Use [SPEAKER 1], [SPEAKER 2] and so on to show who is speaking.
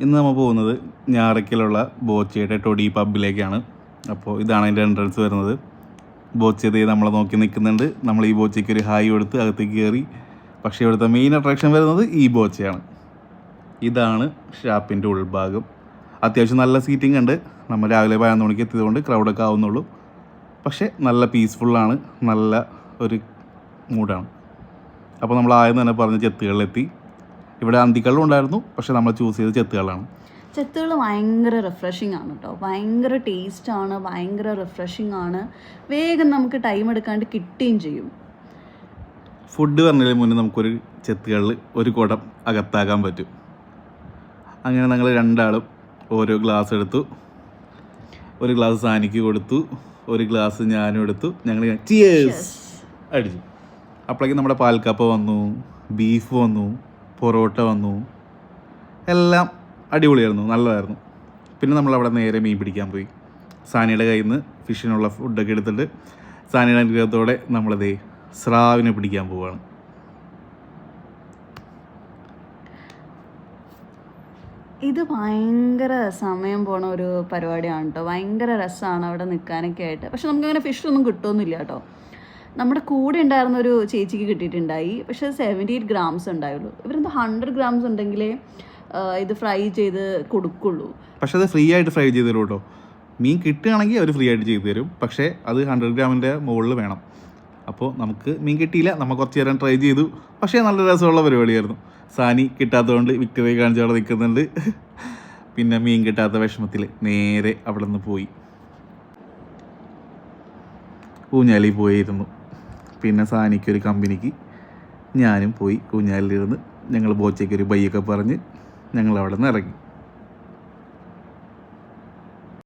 [SPEAKER 1] ഇന്ന് നമ്മൾ പോകുന്നത് ഞാറയ്ക്കലുള്ള ബോച്ചയുടെ ടൊഡി പബ്ബിലേക്കാണ്. അപ്പോൾ ഇതാണ് അതിൻ്റെ എൻട്രൻസ് വരുന്നത്. ബോച്ച നമ്മളെ നോക്കി നിൽക്കുന്നുണ്ട്. നമ്മൾ ഈ ബോച്ചയ്ക്ക് ഒരു ഹായ് കൊടുത്ത് അകത്തേക്ക് കയറി. പക്ഷേ ഇവിടുത്തെ മെയിൻ അട്രാക്ഷൻ വരുന്നത് ഈ ബോച്ചയാണ്. ഇതാണ് ഷാപ്പിൻ്റെ ഉൾഭാഗം. അത്യാവശ്യം നല്ല സീറ്റിംഗ് ഉണ്ട്. നമ്മൾ രാവിലെ 11 മണിക്ക് എത്തിയതുകൊണ്ട് ക്രൗഡൊക്കെ ആവുന്നുള്ളൂ. പക്ഷേ നല്ല പീസ്ഫുള്ളാണ്, നല്ല ഒരു മൂഡാണ്. അപ്പോൾ നമ്മൾ ആദ്യം തന്നെ പറഞ്ഞ ചെത്തുകളിലെത്തി. ഇവിടെ അന്തിക്കള്ളും ഉണ്ടായിരുന്നു, പക്ഷേ നമ്മൾ ചൂസ് ചെയ്തത് ചെത്തുകളാണ്.
[SPEAKER 2] ചെത്തുകൾ ഭയങ്കര റിഫ്രഷിംഗ് ആണ് കേട്ടോ. ഭയങ്കര ടേസ്റ്റാണ്, ഭയങ്കര റിഫ്രഷിംഗ് ആണ്. വേഗം നമുക്ക് ടൈം എടുക്കാണ്ട് കിട്ടുകയും ചെയ്യും.
[SPEAKER 1] ഫുഡ് പറഞ്ഞതിന് മുന്നേ നമുക്കൊരു ചെത്തുകളിൽ ഒരു കുടം അകത്താക്കാൻ പറ്റും. അങ്ങനെ ഞങ്ങൾ രണ്ടാളും ഓരോ ഗ്ലാസ് എടുത്തു. ഒരു ഗ്ലാസ് സാനിക്ക് കൊടുത്തു, ഒരു ഗ്ലാസ് ഞാനും എടുത്തു. ഞങ്ങൾ ചിയേഴ്സ് അടിച്ചു. അപ്പോഴേക്കും നമ്മുടെ പാൽക്കപ്പ വന്നു, ബീഫ് വന്നു, പൊറോട്ട വന്നു. എല്ലാം അടിപൊളിയായിരുന്നു, നല്ലതായിരുന്നു. പിന്നെ നമ്മളവിടെ നേരെ മീൻ പിടിക്കാൻ പോയി. സാനിയുടെ കയ്യിൽ നിന്ന് ഫിഷിനുള്ള ഫുഡൊക്കെ എടുത്തിട്ട് സാനിയുടെ അനുഗ്രഹത്തോടെ നമ്മളതേ സ്രാവിനെ പിടിക്കാൻ പോവുകയാണ്.
[SPEAKER 2] ഇത് ഭയങ്കര സമയം പോണ ഒരു പരിപാടിയാണ് കേട്ടോ. ഭയങ്കര രസമാണ് അവിടെ നിൽക്കാനൊക്കെ ആയിട്ട്. പക്ഷെ നമുക്കങ്ങനെ ഫിഷൊന്നും കിട്ടുമൊന്നുമില്ല കേട്ടോ. നമ്മുടെ കൂടെ ഉണ്ടായിരുന്ന ഒരു ചേച്ചിക്ക് കിട്ടിയിട്ടുണ്ടായി, പക്ഷേ 78 ഗ്രാംസ് ഉണ്ടായുള്ളൂ. ഇവരെന്താ 100 ഗ്രാംസ് ഉണ്ടെങ്കിലേ ഇത് ഫ്രൈ ചെയ്ത് കൊടുക്കുള്ളൂ.
[SPEAKER 1] പക്ഷേ അത് ഫ്രീ ആയിട്ട് ഫ്രൈ ചെയ്ത് തരും കേട്ടോ. മീൻ കിട്ടുകയാണെങ്കിൽ അവർ ഫ്രീ ആയിട്ട് ചെയ്തു തരും. പക്ഷേ അത് 100 ഗ്രാമിൻ്റെ മുകളിൽ വേണം. അപ്പോൾ നമുക്ക് മീൻ കിട്ടിയില്ല. നമ്മൾ കുറച്ച് നേരം ട്രൈ ചെയ്തു. പക്ഷേ നല്ല രസമുള്ള പരിപാടിയായിരുന്നു. സാനി കിട്ടാത്തതുകൊണ്ട് വിക്ടറി കാണിച്ച് അവിടെ നിൽക്കുന്നുണ്ട്. പിന്നെ മീൻ കിട്ടാത്ത വിഷമത്തിൽ നേരെ അവിടെ നിന്ന് പോയി ഊഞ്ഞാലിൽ പോയിരുന്നു. പിന്നെ സാനിക്കൊരു കമ്പനിക്ക് ഞാനും പോയി ഊഞ്ഞാലിലിരുന്ന്. ഞങ്ങൾ ബോച്ചയ്ക്കൊരു ബൈയൊക്കെ പറഞ്ഞ് ഞങ്ങൾ അവിടെ നിന്ന് ഇറങ്ങി.